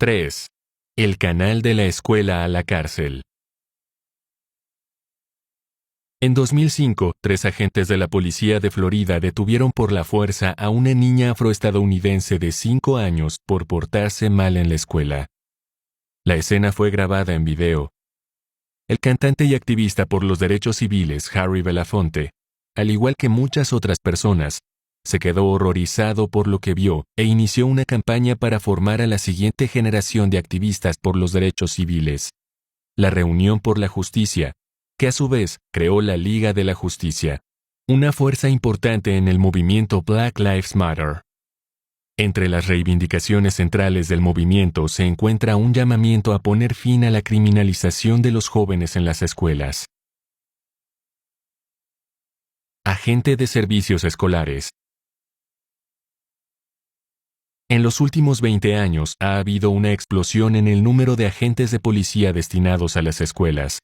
3. El canal de la escuela a la cárcel. En 2005, 3 agentes de la policía de Florida detuvieron por la fuerza a una niña afroestadounidense de 5 años por portarse mal en la escuela. La escena fue grabada en video. El cantante y activista por los derechos civiles Harry Belafonte, al igual que muchas otras personas, se quedó horrorizado por lo que vio e inició una campaña para formar a la siguiente generación de activistas por los derechos civiles, la Reunión por la Justicia, que a su vez creó la Liga de la Justicia, una fuerza importante en el movimiento Black Lives Matter. Entre las reivindicaciones centrales del movimiento se encuentra un llamamiento a poner fin a la criminalización de los jóvenes en las escuelas. Agente de servicios escolares. En los últimos 20 años ha habido una explosión en el número de agentes de policía destinados a las escuelas.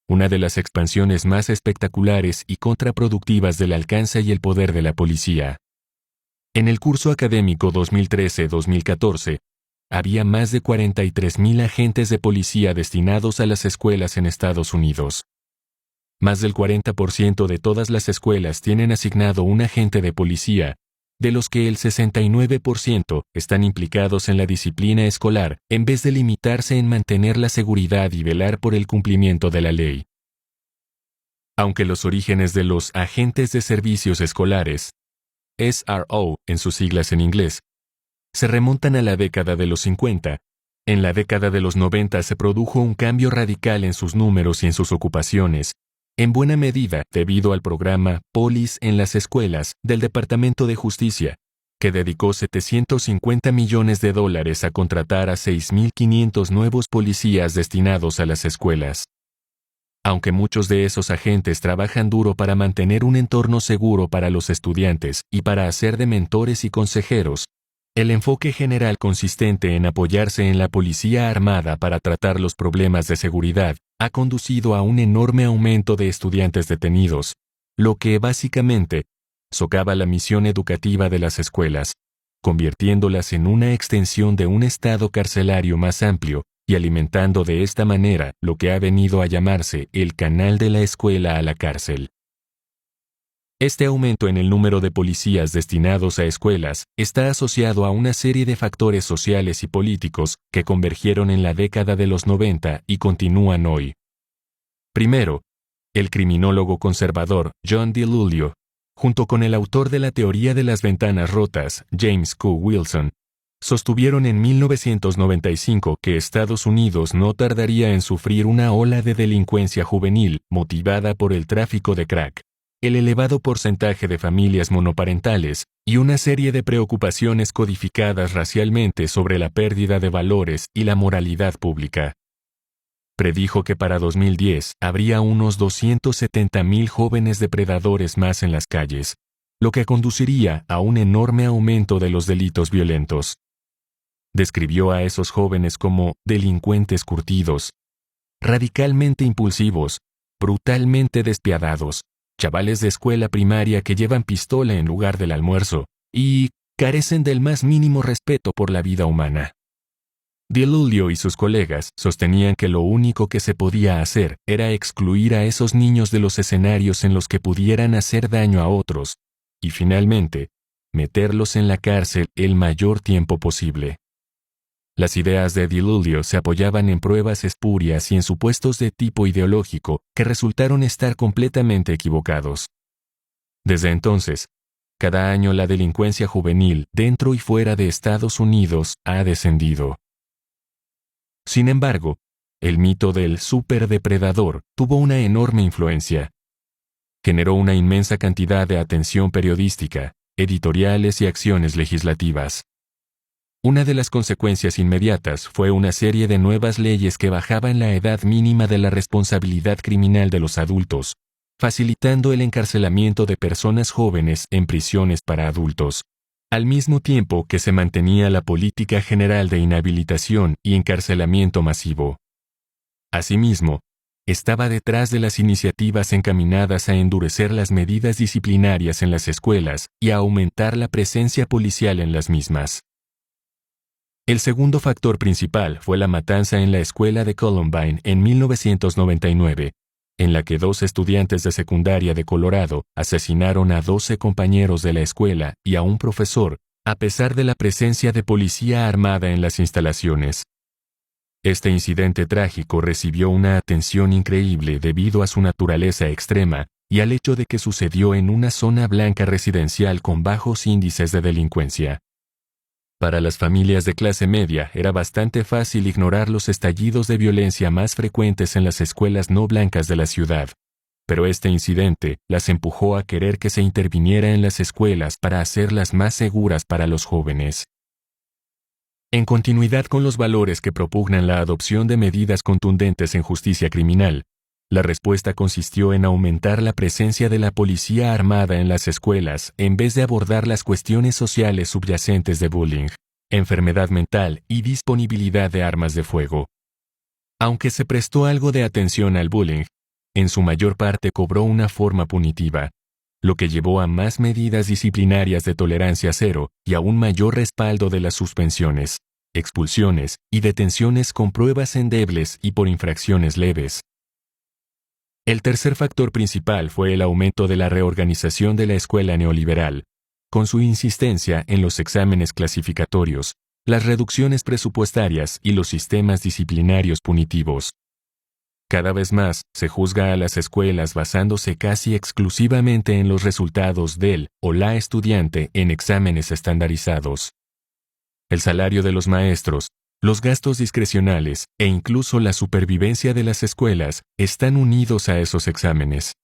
Una de las expansiones más espectaculares y contraproductivas del alcance y el poder de la policía. En el curso académico 2013-2014, había más de 43,000 agentes de policía destinados a las escuelas en Estados Unidos. Más del 40% de todas las escuelas tienen asignado un agente de policía, de los que el 69% están implicados en la disciplina escolar, en vez de limitarse en mantener la seguridad y velar por el cumplimiento de la ley. Aunque los orígenes de los agentes de servicios escolares, SRO en sus siglas en inglés, se remontan a la década de los 50, en la década de los 90 se produjo un cambio radical en sus números y en sus ocupaciones, en buena medida debido al programa Polis en las escuelas del Departamento de Justicia, que dedicó $750 millones a contratar a 6,500 nuevos policías destinados a las escuelas. Aunque muchos de esos agentes trabajan duro para mantener un entorno seguro para los estudiantes y para hacer de mentores y consejeros, el enfoque general consistente en apoyarse en la policía armada para tratar los problemas de seguridad ha conducido a un enorme aumento de estudiantes detenidos, lo que básicamente socava la misión educativa de las escuelas, convirtiéndolas en una extensión de un estado carcelario más amplio y alimentando de esta manera lo que ha venido a llamarse el canal de la escuela a la cárcel. Este aumento en el número de policías destinados a escuelas está asociado a una serie de factores sociales y políticos que convergieron en la década de los 90 y continúan hoy. Primero, el criminólogo conservador John DiIulio, junto con el autor de la teoría de las ventanas rotas, James Q. Wilson, sostuvieron en 1995 que Estados Unidos no tardaría en sufrir una ola de delincuencia juvenil motivada por el tráfico de crack, el elevado porcentaje de familias monoparentales y una serie de preocupaciones codificadas racialmente sobre la pérdida de valores y la moralidad pública. Predijo que para 2010 habría unos 270,000 jóvenes depredadores más en las calles, lo que conduciría a un enorme aumento de los delitos violentos. Describió a esos jóvenes como delincuentes curtidos, radicalmente impulsivos, brutalmente despiadados, chavales de escuela primaria que llevan pistola en lugar del almuerzo y carecen del más mínimo respeto por la vida humana. DiIulio y sus colegas sostenían que lo único que se podía hacer era excluir a esos niños de los escenarios en los que pudieran hacer daño a otros y, finalmente, meterlos en la cárcel el mayor tiempo posible. Las ideas de DiIulio se apoyaban en pruebas espurias y en supuestos de tipo ideológico que resultaron estar completamente equivocados. Desde entonces, cada año la delincuencia juvenil dentro y fuera de Estados Unidos ha descendido. Sin embargo, el mito del superdepredador tuvo una enorme influencia. Generó una inmensa cantidad de atención periodística, editoriales y acciones legislativas. Una de las consecuencias inmediatas fue una serie de nuevas leyes que bajaban la edad mínima de la responsabilidad criminal de los adultos, facilitando el encarcelamiento de personas jóvenes en prisiones para adultos, al mismo tiempo que se mantenía la política general de inhabilitación y encarcelamiento masivo. Asimismo, estaba detrás de las iniciativas encaminadas a endurecer las medidas disciplinarias en las escuelas y a aumentar la presencia policial en las mismas. El segundo factor principal fue la matanza en la escuela de Columbine en 1999, en la que 2 estudiantes de secundaria de Colorado asesinaron a 12 compañeros de la escuela y a un profesor, a pesar de la presencia de policía armada en las instalaciones. Este incidente trágico recibió una atención increíble debido a su naturaleza extrema y al hecho de que sucedió en una zona blanca residencial con bajos índices de delincuencia. Para las familias de clase media era bastante fácil ignorar los estallidos de violencia más frecuentes en las escuelas no blancas de la ciudad, pero este incidente las empujó a querer que se interviniera en las escuelas para hacerlas más seguras para los jóvenes. En continuidad con los valores que propugnan la adopción de medidas contundentes en justicia criminal, la respuesta consistió en aumentar la presencia de la policía armada en las escuelas en vez de abordar las cuestiones sociales subyacentes de bullying, enfermedad mental y disponibilidad de armas de fuego. Aunque se prestó algo de atención al bullying, en su mayor parte cobró una forma punitiva, lo que llevó a más medidas disciplinarias de tolerancia cero y a un mayor respaldo de las suspensiones, expulsiones y detenciones con pruebas endebles y por infracciones leves. El tercer factor principal fue el aumento de la reorganización de la escuela neoliberal, con su insistencia en los exámenes clasificatorios, las reducciones presupuestarias y los sistemas disciplinarios punitivos. Cada vez más se juzga a las escuelas basándose casi exclusivamente en los resultados del o la estudiante en exámenes estandarizados. El salario de los maestros, los gastos discrecionales e incluso la supervivencia de las escuelas están unidos a esos exámenes.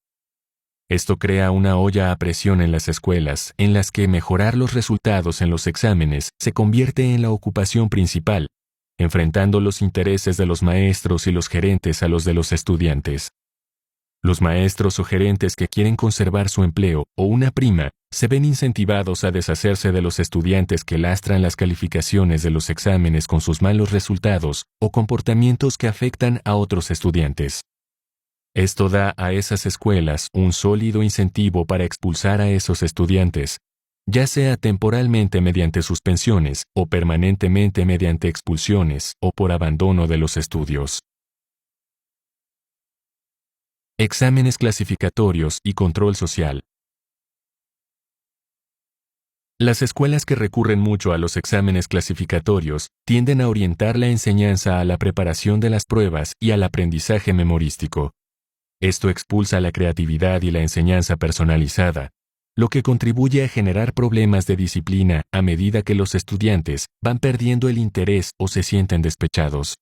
Esto crea una olla a presión en las escuelas, en las que mejorar los resultados en los exámenes se convierte en la ocupación principal, enfrentando los intereses de los maestros y los gerentes a los de los estudiantes. Los maestros o gerentes que quieren conservar su empleo o una prima se ven incentivados a deshacerse de los estudiantes que lastran las calificaciones de los exámenes con sus malos resultados o comportamientos que afectan a otros estudiantes. Esto da a esas escuelas un sólido incentivo para expulsar a esos estudiantes, ya sea temporalmente mediante suspensiones o permanentemente mediante expulsiones o por abandono de los estudios. Exámenes clasificatorios y control social. Las escuelas que recurren mucho a los exámenes clasificatorios tienden a orientar la enseñanza a la preparación de las pruebas y al aprendizaje memorístico. Esto expulsa la creatividad y la enseñanza personalizada, lo que contribuye a generar problemas de disciplina a medida que los estudiantes van perdiendo el interés o se sienten despechados.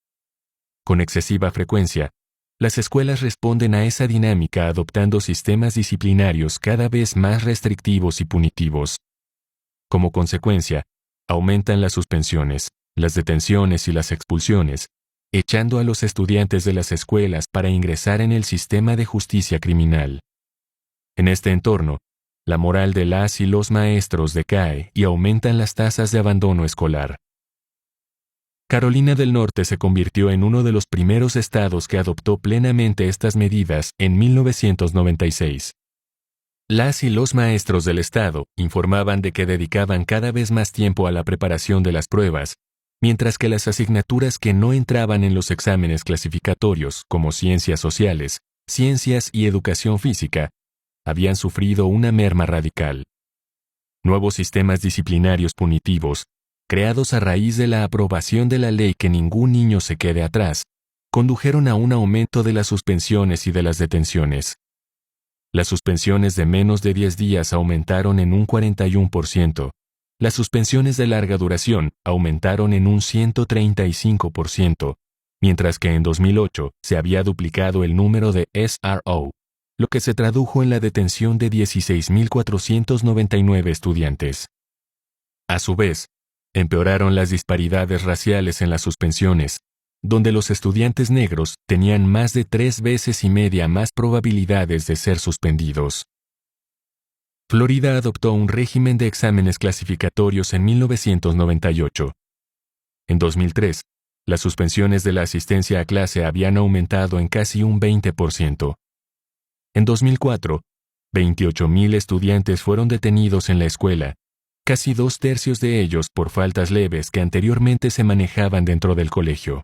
Con excesiva frecuencia, las escuelas responden a esa dinámica adoptando sistemas disciplinarios cada vez más restrictivos y punitivos. Como consecuencia, aumentan las suspensiones, las detenciones y las expulsiones, echando a los estudiantes de las escuelas para ingresar en el sistema de justicia criminal. En este entorno, la moral de las y los maestros decae y aumentan las tasas de abandono escolar. Carolina del Norte se convirtió en uno de los primeros estados que adoptó plenamente estas medidas en 1996. Las y los maestros del estado informaban de que dedicaban cada vez más tiempo a la preparación de las pruebas, mientras que las asignaturas que no entraban en los exámenes clasificatorios, como ciencias sociales, ciencias y educación física, habían sufrido una merma radical. Nuevos sistemas disciplinarios punitivos, creados a raíz de la aprobación de la ley que ningún niño se quede atrás, condujeron a un aumento de las suspensiones y de las detenciones. Las suspensiones de menos de 10 días aumentaron en un 41%. Las suspensiones de larga duración aumentaron en un 135%, mientras que en 2008 se había duplicado el número de SRO, lo que se tradujo en la detención de 16.499 estudiantes. A su vez, empeoraron las disparidades raciales en las suspensiones, donde los estudiantes negros tenían más de 3 veces y media más probabilidades de ser suspendidos. Florida adoptó un régimen de exámenes clasificatorios en 1998. En 2003, las suspensiones de la asistencia a clase habían aumentado en casi un 20%. En 2004, 28,000 estudiantes fueron detenidos en la escuela, casi 2/3 de ellos por faltas leves que anteriormente se manejaban dentro del colegio.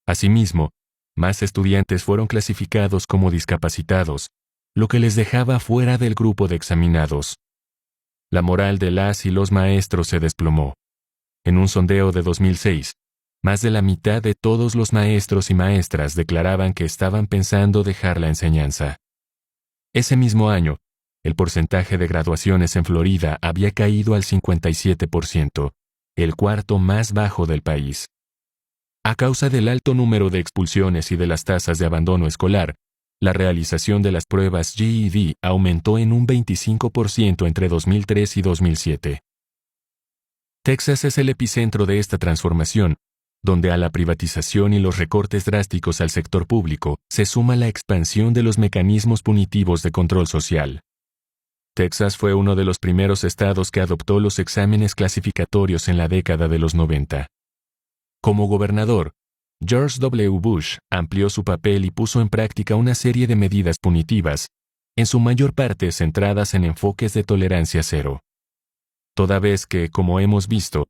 Asimismo, más estudiantes fueron clasificados como discapacitados, lo que les dejaba fuera del grupo de examinados. La moral de las y los maestros se desplomó. En un sondeo de 2006, más de la mitad de todos los maestros y maestras declaraban que estaban pensando dejar la enseñanza. Ese mismo año, el porcentaje de graduaciones en Florida había caído al 57%, el cuarto más bajo del país. A causa del alto número de expulsiones y de las tasas de abandono escolar, la realización de las pruebas GED aumentó en un 25% entre 2003 y 2007. Texas es el epicentro de esta transformación, donde a la privatización y los recortes drásticos al sector público se suma la expansión de los mecanismos punitivos de control social. Texas fue uno de los primeros estados que adoptó los exámenes clasificatorios en la década de los 90. Como gobernador, George W. Bush amplió su papel y puso en práctica una serie de medidas punitivas, en su mayor parte centradas en enfoques de tolerancia cero. Toda vez que, como hemos visto,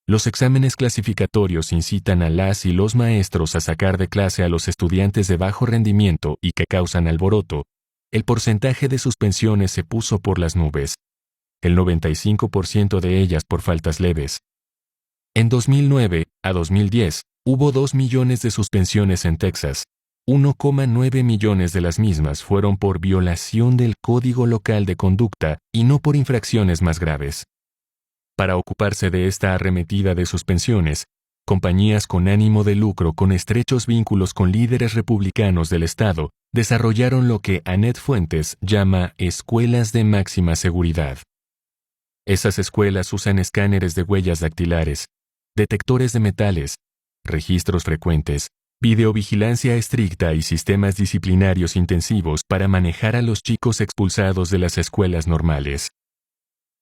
los exámenes clasificatorios incitan a las y los maestros a sacar de clase a los estudiantes de bajo rendimiento y que causan alboroto, el porcentaje de suspensiones se puso por las nubes, el 95% de ellas por faltas leves. En 2009 a 2010, hubo 2 millones de suspensiones en Texas. 1,9 millones de las mismas fueron por violación del Código Local de Conducta y no por infracciones más graves. Para ocuparse de esta arremetida de suspensiones, compañías con ánimo de lucro con estrechos vínculos con líderes republicanos del estado desarrollaron lo que Annette Fuentes llama escuelas de máxima seguridad. Esas escuelas usan escáneres de huellas dactilares, detectores de metales, registros frecuentes, videovigilancia estricta y sistemas disciplinarios intensivos para manejar a los chicos expulsados de las escuelas normales.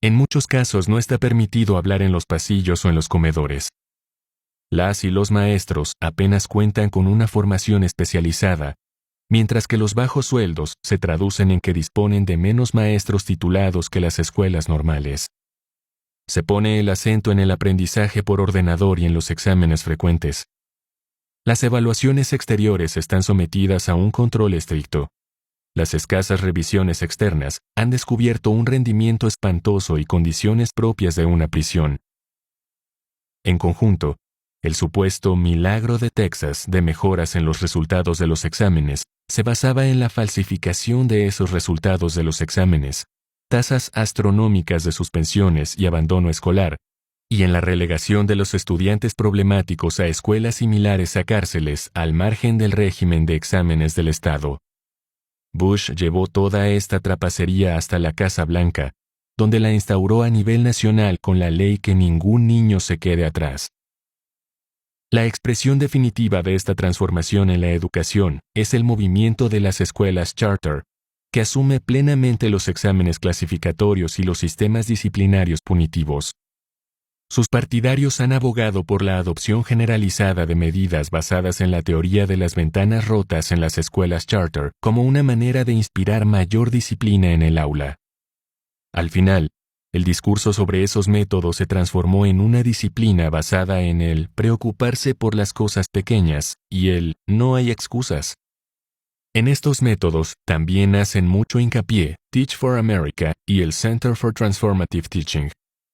En muchos casos no está permitido hablar en los pasillos o en los comedores. Las y los maestros apenas cuentan con una formación especializada, mientras que los bajos sueldos se traducen en que disponen de menos maestros titulados que las escuelas normales. Se pone el acento en el aprendizaje por ordenador y en los exámenes frecuentes. Las evaluaciones exteriores están sometidas a un control estricto. Las escasas revisiones externas han descubierto un rendimiento espantoso y condiciones propias de una prisión. En conjunto, el supuesto milagro de Texas de mejoras en los resultados de los exámenes se basaba en la falsificación de esos resultados de los exámenes, tasas astronómicas de suspensiones y abandono escolar, y en la relegación de los estudiantes problemáticos a escuelas similares a cárceles al margen del régimen de exámenes del Estado. Bush llevó toda esta trapacería hasta la Casa Blanca, donde la instauró a nivel nacional con la ley que ningún niño se quede atrás. La expresión definitiva de esta transformación en la educación es el movimiento de las escuelas charter, que asume plenamente los exámenes clasificatorios y los sistemas disciplinarios punitivos. Sus partidarios han abogado por la adopción generalizada de medidas basadas en la teoría de las ventanas rotas en las escuelas charter como una manera de inspirar mayor disciplina en el aula. Al final, el discurso sobre esos métodos se transformó en una disciplina basada en el preocuparse por las cosas pequeñas y el no hay excusas. En estos métodos también hacen mucho hincapié Teach for America y el Center for Transformative Teaching,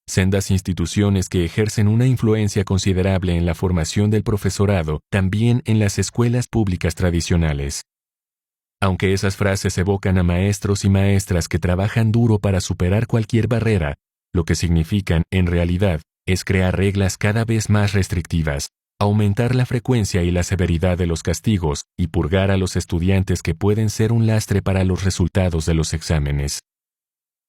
sendas instituciones que ejercen una influencia considerable en la formación del profesorado, también en las escuelas públicas tradicionales. Aunque esas frases evocan a maestros y maestras que trabajan duro para superar cualquier barrera, lo que significan, en realidad, es crear reglas cada vez más restrictivas, aumentar la frecuencia y la severidad de los castigos y purgar a los estudiantes que pueden ser un lastre para los resultados de los exámenes.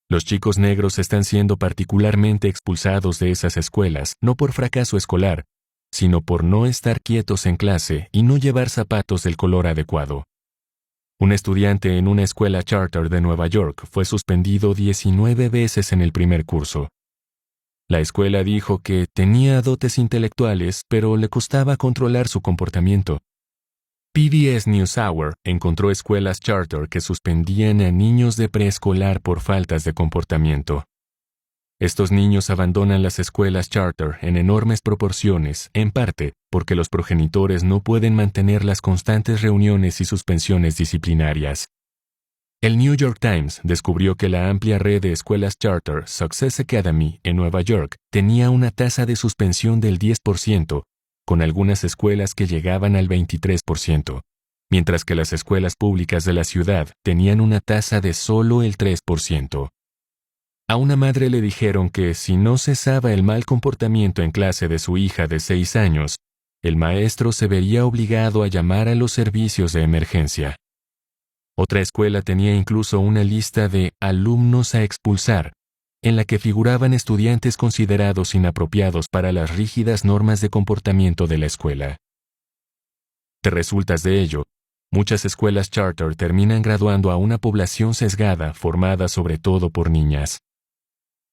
Los chicos negros están siendo particularmente expulsados de esas escuelas, no por fracaso escolar, sino por no estar quietos en clase y no llevar zapatos del color adecuado. Un estudiante en una escuela charter de Nueva York fue suspendido 19 veces en el primer curso. La escuela dijo que tenía dotes intelectuales, pero le costaba controlar su comportamiento. PBS NewsHour encontró escuelas charter que suspendían a niños de preescolar por faltas de comportamiento. Estos niños abandonan las escuelas charter en enormes proporciones, en parte porque los progenitores no pueden mantener las constantes reuniones y suspensiones disciplinarias. El New York Times descubrió que la amplia red de escuelas charter Success Academy en Nueva York tenía una tasa de suspensión del 10%, con algunas escuelas que llegaban al 23%, mientras que las escuelas públicas de la ciudad tenían una tasa de solo el 3%. A una madre le dijeron que si no cesaba el mal comportamiento en clase de su hija de 6 años, el maestro se vería obligado a llamar a los servicios de emergencia. Otra escuela tenía incluso una lista de alumnos a expulsar, en la que figuraban estudiantes considerados inapropiados para las rígidas normas de comportamiento de la escuela. De resultas de ello, muchas escuelas charter terminan graduando a una población sesgada formada sobre todo por niñas.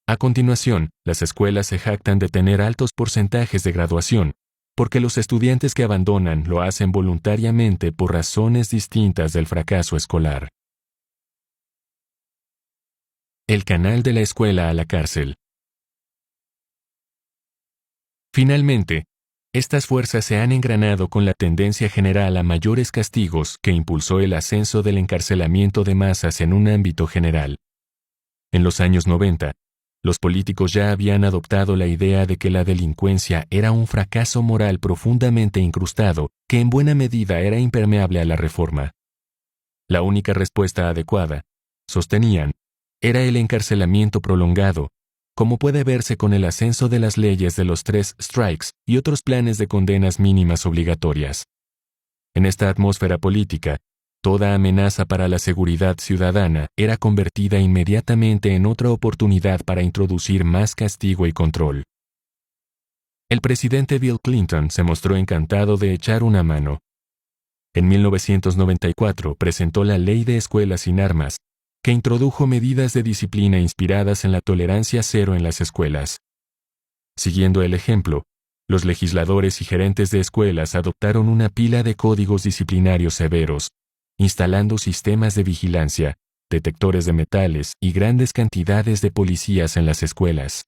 A continuación, las escuelas se jactan de tener altos porcentajes de graduación, porque los estudiantes que abandonan lo hacen voluntariamente por razones distintas del fracaso escolar. El canal de la escuela a la cárcel. Finalmente, estas fuerzas se han engranado con la tendencia general a mayores castigos que impulsó el ascenso del encarcelamiento de masas en un ámbito general. En los años 90, los políticos ya habían adoptado la idea de que la delincuencia era un fracaso moral profundamente incrustado que en buena medida era impermeable a la reforma. La única respuesta adecuada, sostenían, era el encarcelamiento prolongado, como puede verse con el ascenso de las leyes de los 3 strikes y otros planes de condenas mínimas obligatorias. En esta atmósfera política, toda amenaza para la seguridad ciudadana era convertida inmediatamente en otra oportunidad para introducir más castigo y control. El presidente Bill Clinton se mostró encantado de echar una mano. En 1994 presentó la Ley de Escuelas sin Armas, que introdujo medidas de disciplina inspiradas en la tolerancia cero en las escuelas. Siguiendo el ejemplo, los legisladores y gerentes de escuelas adoptaron una pila de códigos disciplinarios severos, instalando sistemas de vigilancia, detectores de metales y grandes cantidades de policías en las escuelas.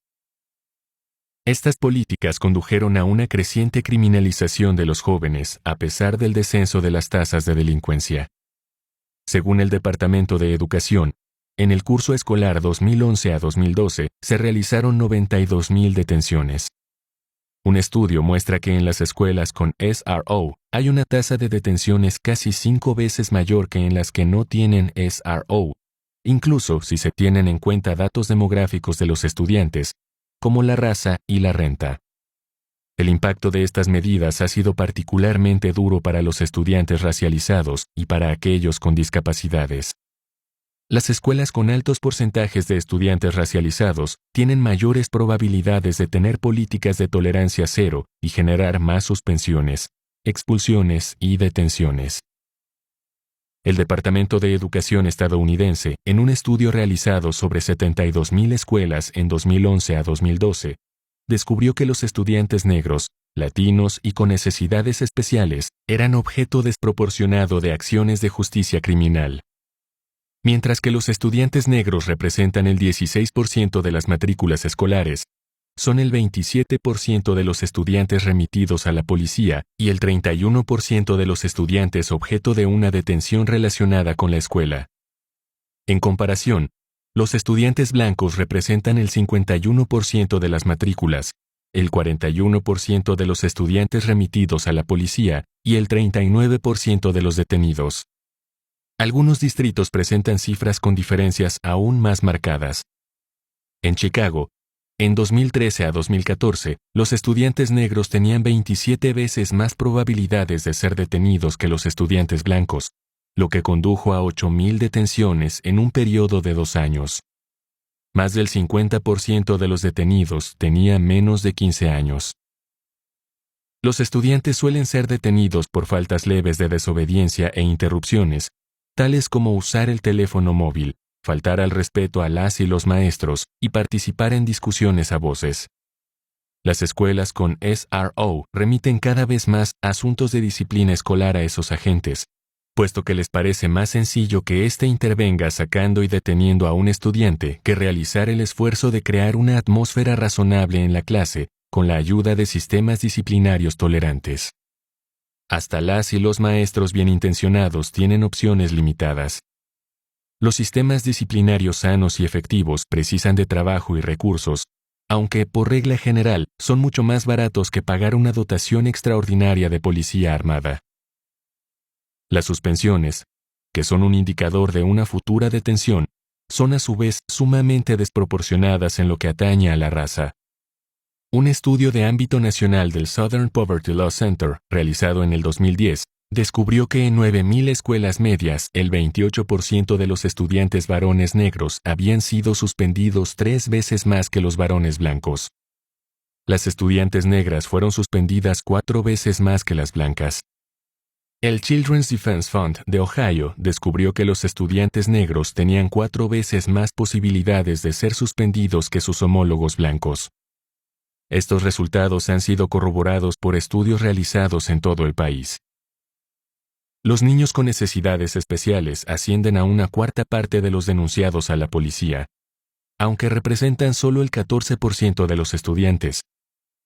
Estas políticas condujeron a una creciente criminalización de los jóvenes a pesar del descenso de las tasas de delincuencia. Según el Departamento de Educación, en el curso escolar 2011 a 2012 se realizaron 92,000 detenciones. Un estudio muestra que en las escuelas con SRO hay una tasa de detenciones casi 5 veces mayor que en las que no tienen SRO, incluso si se tienen en cuenta datos demográficos de los estudiantes, como la raza y la renta. El impacto de estas medidas ha sido particularmente duro para los estudiantes racializados y para aquellos con discapacidades. Las escuelas con altos porcentajes de estudiantes racializados tienen mayores probabilidades de tener políticas de tolerancia cero y generar más suspensiones, expulsiones y detenciones. El Departamento de Educación estadounidense, en un estudio realizado sobre 72,000 escuelas en 2011 a 2012, descubrió que los estudiantes negros, latinos y con necesidades especiales eran objeto desproporcionado de acciones de justicia criminal. Mientras que los estudiantes negros representan el 16% de las matrículas escolares, son el 27% de los estudiantes remitidos a la policía y el 31% de los estudiantes objeto de una detención relacionada con la escuela. En comparación, los estudiantes blancos representan el 51% de las matrículas, el 41% de los estudiantes remitidos a la policía y el 39% de los detenidos. Algunos distritos presentan cifras con diferencias aún más marcadas. En Chicago, en 2013 a 2014, los estudiantes negros tenían 27 veces más probabilidades de ser detenidos que los estudiantes blancos, lo que condujo a 8,000 detenciones en un periodo de 2 años. Más del 50% de los detenidos tenía menos de 15 años. Los estudiantes suelen ser detenidos por faltas leves de desobediencia e interrupciones, tales como usar el teléfono móvil, faltar al respeto a las y los maestros y participar en discusiones a voces. Las escuelas con SRO remiten cada vez más asuntos de disciplina escolar a esos agentes, puesto que les parece más sencillo que éste intervenga sacando y deteniendo a un estudiante que realizar el esfuerzo de crear una atmósfera razonable en la clase con la ayuda de sistemas disciplinarios tolerantes. Hasta las y los maestros bien intencionados tienen opciones limitadas. Los sistemas disciplinarios sanos y efectivos precisan de trabajo y recursos, aunque por regla general son mucho más baratos que pagar una dotación extraordinaria de policía armada. Las suspensiones, que son un indicador de una futura detención, son a su vez sumamente desproporcionadas en lo que atañe a la raza. Un estudio de ámbito nacional del Southern Poverty Law Center, realizado en el 2010, descubrió que en 9,000 escuelas medias, el 28% de los estudiantes varones negros habían sido suspendidos 3 veces más que los varones blancos. Las estudiantes negras fueron suspendidas 4 veces más que las blancas. El Children's Defense Fund de Ohio descubrió que los estudiantes negros tenían 4 veces más posibilidades de ser suspendidos que sus homólogos blancos. Estos resultados han sido corroborados por estudios realizados en todo el país. Los niños con necesidades especiales ascienden a una cuarta parte de los denunciados a la policía, aunque representan solo el 14% de los estudiantes,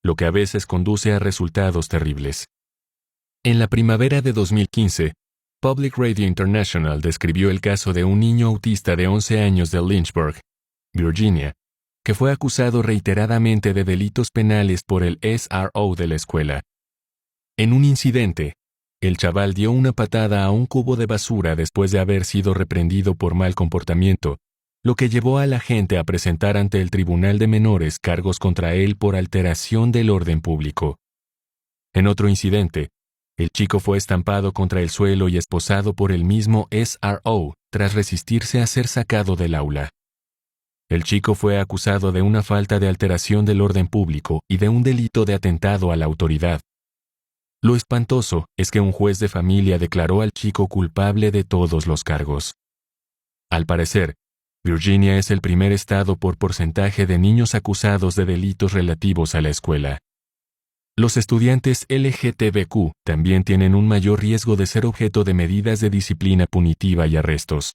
lo que a veces conduce a resultados terribles. En la primavera de 2015, Public Radio International describió el caso de un niño autista de 11 años de Lynchburg, Virginia, que fue acusado reiteradamente de delitos penales por el SRO de la escuela. En un incidente, el chaval dio una patada a un cubo de basura después de haber sido reprendido por mal comportamiento, lo que llevó a la agente a presentar ante el Tribunal de Menores cargos contra él por alteración del orden público. En otro incidente, el chico fue estampado contra el suelo y esposado por el mismo SRO tras resistirse a ser sacado del aula. El chico fue acusado de una falta de alteración del orden público y de un delito de atentado a la autoridad. Lo espantoso es que un juez de familia declaró al chico culpable de todos los cargos. Al parecer, Virginia es el primer estado por porcentaje de niños acusados de delitos relativos a la escuela. Los estudiantes LGTBQ también tienen un mayor riesgo de ser objeto de medidas de disciplina punitiva y arrestos.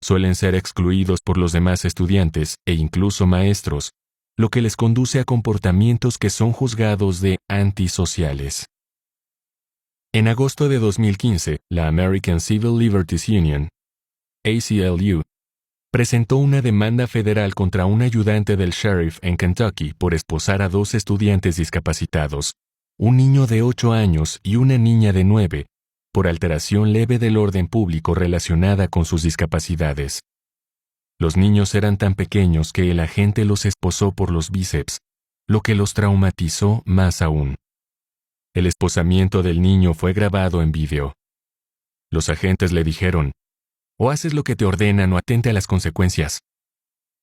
Suelen ser excluidos por los demás estudiantes e incluso maestros, lo que les conduce a comportamientos que son juzgados de antisociales. En agosto de 2015, la American Civil Liberties Union, ACLU, presentó una demanda federal contra un ayudante del sheriff en Kentucky por esposar a 2 estudiantes discapacitados, un niño de 8 años y una niña de 9, por alteración leve del orden público relacionada con sus discapacidades. Los niños eran tan pequeños que el agente los esposó por los bíceps, lo que los traumatizó más aún. El esposamiento del niño fue grabado en vídeo. Los agentes le dijeron: "O haces lo que te ordenan o atente a las consecuencias".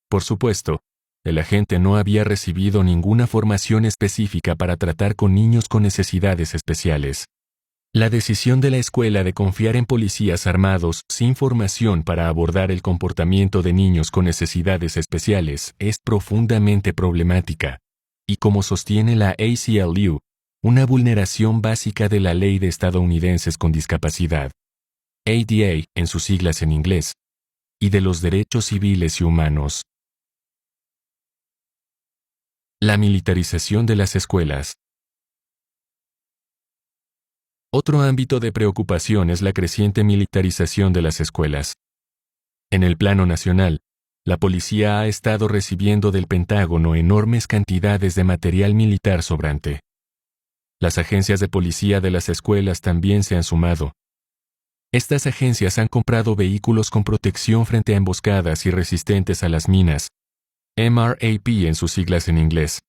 Por supuesto, el agente no había recibido ninguna formación específica para tratar con niños con necesidades especiales. La decisión de la escuela de confiar en policías armados sin formación para abordar el comportamiento de niños con necesidades especiales es profundamente problemática, y como sostiene la ACLU, una vulneración básica de la Ley de Estadounidenses con Discapacidad, ADA en sus siglas en inglés, y de los derechos civiles y humanos. La militarización de las escuelas. Otro ámbito de preocupación es la creciente militarización de las escuelas. En el plano nacional, la policía ha estado recibiendo del Pentágono enormes cantidades de material militar sobrante. Las agencias de policía de las escuelas también se han sumado. Estas agencias han comprado vehículos con protección frente a emboscadas y resistentes a las minas, MRAP en sus siglas en inglés,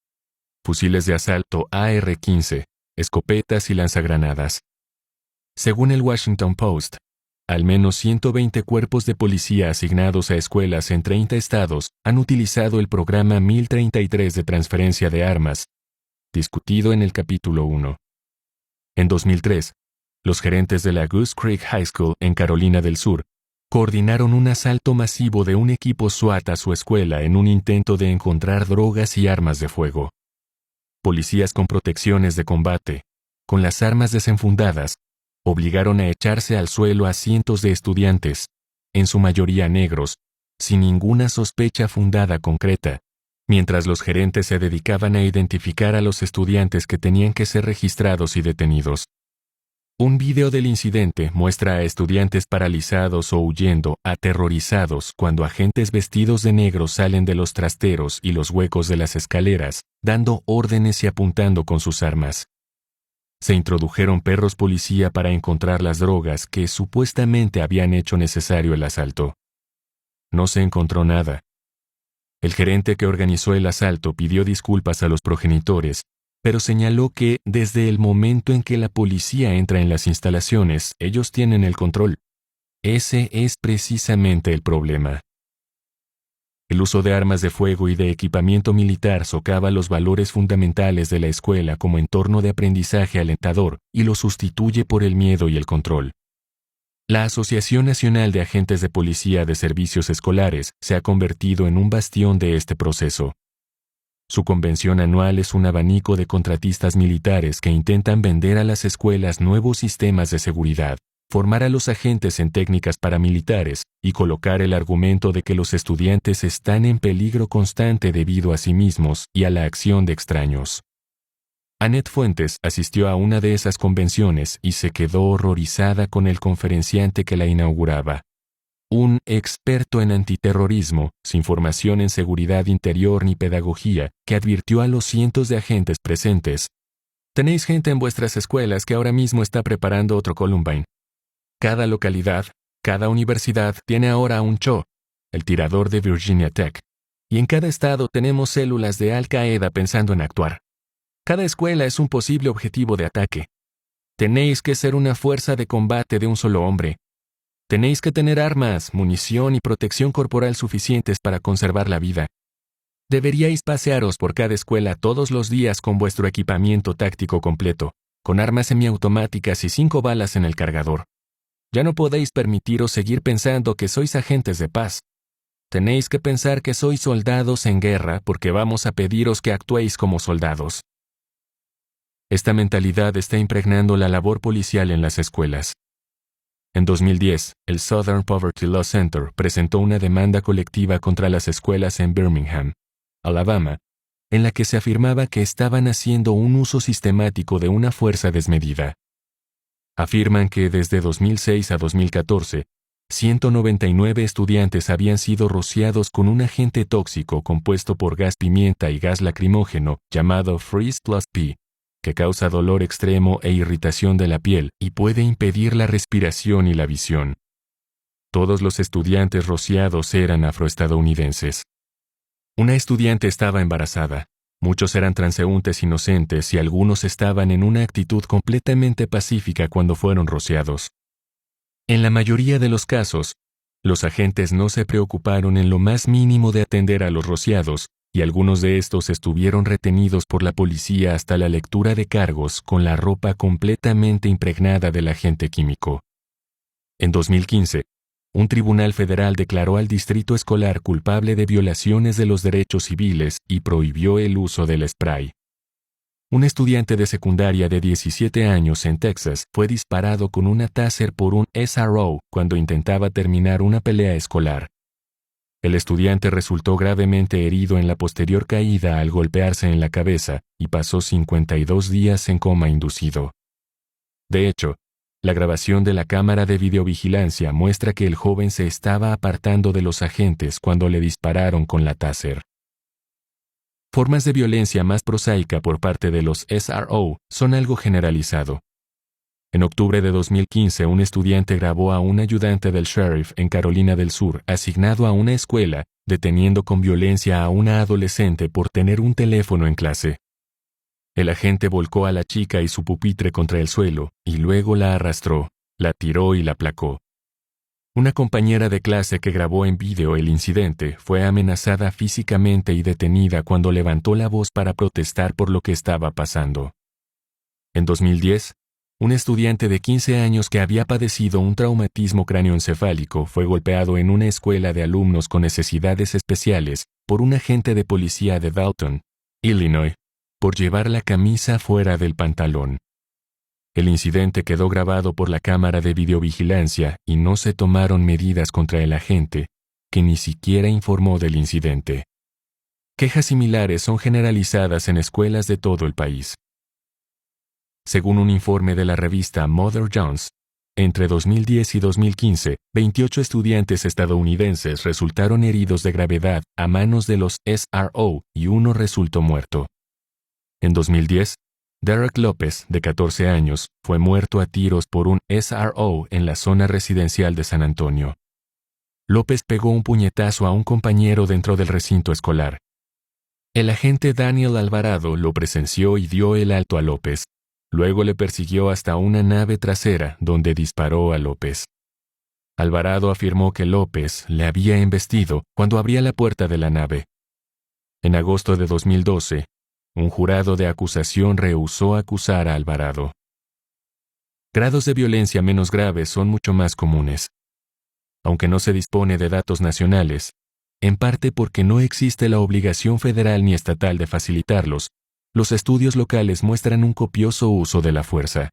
fusiles de asalto AR-15, escopetas y lanzagranadas. Según el Washington Post, al menos 120 cuerpos de policía asignados a escuelas en 30 estados han utilizado el programa 1033 de transferencia de armas, discutido en el capítulo 1. En 2003, los gerentes de la Goose Creek High School en Carolina del Sur coordinaron un asalto masivo de un equipo SWAT a su escuela en un intento de encontrar drogas y armas de fuego. Policías con protecciones de combate, con las armas desenfundadas, obligaron a echarse al suelo a cientos de estudiantes, en su mayoría negros, sin ninguna sospecha fundada concreta, mientras los gerentes se dedicaban a identificar a los estudiantes que tenían que ser registrados y detenidos. Un video del incidente muestra a estudiantes paralizados o huyendo, aterrorizados, cuando agentes vestidos de negro salen de los trasteros y los huecos de las escaleras, dando órdenes y apuntando con sus armas. Se introdujeron perros policía para encontrar las drogas que supuestamente habían hecho necesario el asalto. No se encontró nada. El gerente que organizó el asalto pidió disculpas a los progenitores, pero señaló que desde el momento en que la policía entra en las instalaciones, ellos tienen el control. Ese es precisamente el problema. El uso de armas de fuego y de equipamiento militar socava los valores fundamentales de la escuela como entorno de aprendizaje alentador y lo sustituye por el miedo y el control. La Asociación Nacional de Agentes de Policía de Servicios Escolares se ha convertido en un bastión de este proceso. Su convención anual es un abanico de contratistas militares que intentan vender a las escuelas nuevos sistemas de seguridad, formar a los agentes en técnicas paramilitares y colocar el argumento de que los estudiantes están en peligro constante debido a sí mismos y a la acción de extraños. Annette Fuentes asistió a una de esas convenciones y se quedó horrorizada con el conferenciante que la inauguraba. Un experto en antiterrorismo, sin formación en seguridad interior ni pedagogía, que advirtió a los cientos de agentes presentes: «Tenéis gente en vuestras escuelas que ahora mismo está preparando otro Columbine. Cada localidad, cada universidad tiene ahora un CHO, el tirador de Virginia Tech, y en cada estado tenemos células de Al Qaeda pensando en actuar. Cada escuela es un posible objetivo de ataque. Tenéis que ser una fuerza de combate de un solo hombre. Tenéis que tener armas, munición y protección corporal suficientes para conservar la vida. Deberíais pasearos por cada escuela todos los días con vuestro equipamiento táctico completo, con armas semiautomáticas y 5 balas en el cargador. Ya no podéis permitiros seguir pensando que sois agentes de paz. Tenéis que pensar que sois soldados en guerra porque vamos a pediros que actuéis como soldados». Esta mentalidad está impregnando la labor policial en las escuelas. En 2010, el Southern Poverty Law Center presentó una demanda colectiva contra las escuelas en Birmingham, Alabama, en la que se afirmaba que estaban haciendo un uso sistemático de una fuerza desmedida. Afirman que desde 2006 a 2014, 199 estudiantes habían sido rociados con un agente tóxico compuesto por gas pimienta y gas lacrimógeno llamado Freeze Plus P, que causa dolor extremo e irritación de la piel y puede impedir la respiración y la visión. Todos los estudiantes rociados eran afroestadounidenses. Una estudiante estaba embarazada. Muchos eran transeúntes inocentes y algunos estaban en una actitud completamente pacífica cuando fueron rociados. En la mayoría de los casos, los agentes no se preocuparon en lo más mínimo de atender a los rociados, y algunos de estos estuvieron retenidos por la policía hasta la lectura de cargos con la ropa completamente impregnada del agente químico. En 2015, un tribunal federal declaró al distrito escolar culpable de violaciones de los derechos civiles y prohibió el uso del spray. Un estudiante de secundaria de 17 años en Texas fue disparado con una Taser por un SRO cuando intentaba terminar una pelea escolar. El estudiante resultó gravemente herido en la posterior caída al golpearse en la cabeza y pasó 52 días en coma inducido. De hecho, la grabación de la cámara de videovigilancia muestra que el joven se estaba apartando de los agentes cuando le dispararon con la Taser. Formas de violencia más prosaica por parte de los SRO son algo generalizado. En octubre de 2015, un estudiante grabó a un ayudante del sheriff en Carolina del Sur, asignado a una escuela, deteniendo con violencia a una adolescente por tener un teléfono en clase. El agente volcó a la chica y su pupitre contra el suelo, y luego la arrastró, la tiró y la aplacó. Una compañera de clase que grabó en vídeo el incidente fue amenazada físicamente y detenida cuando levantó la voz para protestar por lo que estaba pasando. En 2010, un estudiante de 15 años que había padecido un traumatismo cráneoencefálico fue golpeado en una escuela de alumnos con necesidades especiales por un agente de policía de Dalton, Illinois, por llevar la camisa fuera del pantalón. El incidente quedó grabado por la cámara de videovigilancia y no se tomaron medidas contra el agente, que ni siquiera informó del incidente. Quejas similares son generalizadas en escuelas de todo el país. Según un informe de la revista Mother Jones, entre 2010 y 2015, 28 estudiantes estadounidenses resultaron heridos de gravedad a manos de los SRO y uno resultó muerto. En 2010, Derek López, de 14 años, fue muerto a tiros por un SRO en la zona residencial de San Antonio. López pegó un puñetazo a un compañero dentro del recinto escolar. El agente Daniel Alvarado lo presenció y dio el alto a López. Luego le persiguió hasta una nave trasera donde disparó a López. Alvarado afirmó que López le había embestido cuando abría la puerta de la nave. En agosto de 2012, un jurado de acusación rehusó acusar a Alvarado. Grados de violencia menos graves son mucho más comunes. Aunque no se dispone de datos nacionales, en parte porque no existe la obligación federal ni estatal de facilitarlos, los estudios locales muestran un copioso uso de la fuerza.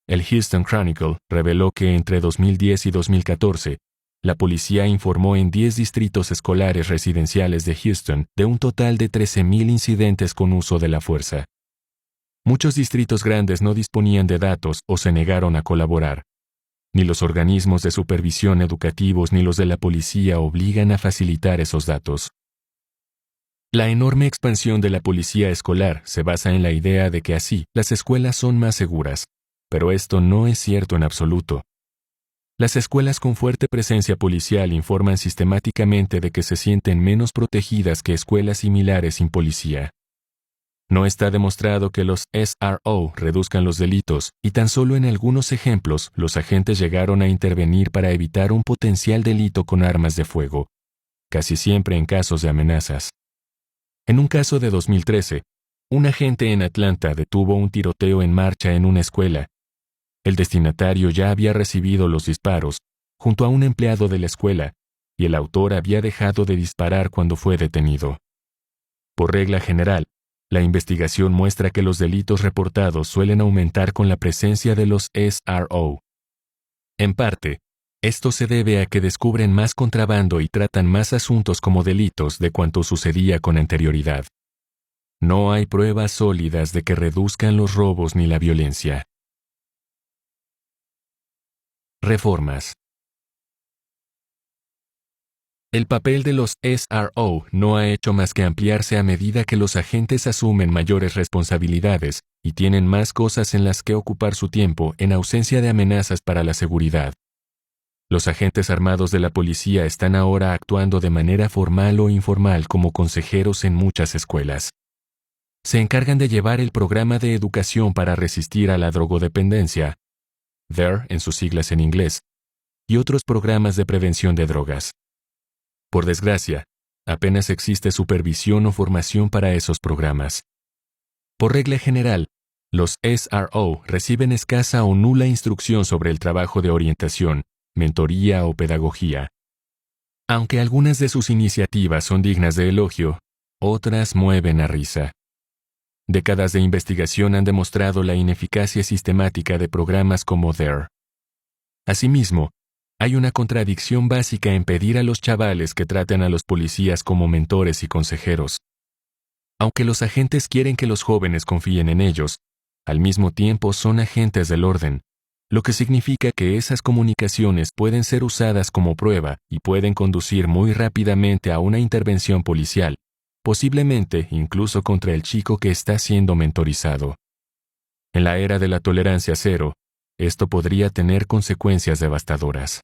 El Houston Chronicle reveló que entre 2010 y 2014, la policía informó en 10 distritos escolares residenciales de Houston de un total de 13,000 incidentes con uso de la fuerza. Muchos distritos grandes no disponían de datos o se negaron a colaborar. Ni los organismos de supervisión educativos ni los de la policía obligan a facilitar esos datos. La enorme expansión de la policía escolar se basa en la idea de que así las escuelas son más seguras, pero esto no es cierto en absoluto. Las escuelas con fuerte presencia policial informan sistemáticamente de que se sienten menos protegidas que escuelas similares sin policía. No está demostrado que los SRO reduzcan los delitos, y tan solo en algunos ejemplos los agentes llegaron a intervenir para evitar un potencial delito con armas de fuego, casi siempre en casos de amenazas. En un caso de 2013, un agente en Atlanta detuvo un tiroteo en marcha en una escuela. El destinatario ya había recibido los disparos, junto a un empleado de la escuela, y el autor había dejado de disparar cuando fue detenido. Por regla general, la investigación muestra que los delitos reportados suelen aumentar con la presencia de los SRO. En parte, esto se debe a que descubren más contrabando y tratan más asuntos como delitos de cuanto sucedía con anterioridad. No hay pruebas sólidas de que reduzcan los robos ni la violencia. Reformas. El papel de los SRO no ha hecho más que ampliarse a medida que los agentes asumen mayores responsabilidades y tienen más cosas en las que ocupar su tiempo en ausencia de amenazas para la seguridad. Los agentes armados de la policía están ahora actuando de manera formal o informal como consejeros en muchas escuelas. Se encargan de llevar el programa de educación para resistir a la drogodependencia, DARE en sus siglas en inglés, y otros programas de prevención de drogas. Por desgracia, apenas existe supervisión o formación para esos programas. Por regla general, los SRO reciben escasa o nula instrucción sobre el trabajo de orientación, mentoría o pedagogía. Aunque algunas de sus iniciativas son dignas de elogio, otras mueven a risa. Décadas de investigación han demostrado la ineficacia sistemática de programas como DARE. Asimismo, hay una contradicción básica en pedir a los chavales que traten a los policías como mentores y consejeros. Aunque los agentes quieren que los jóvenes confíen en ellos, al mismo tiempo son agentes del orden, lo que significa que esas comunicaciones pueden ser usadas como prueba y pueden conducir muy rápidamente a una intervención policial, posiblemente incluso contra el chico que está siendo mentorizado. En la era de la tolerancia cero, esto podría tener consecuencias devastadoras.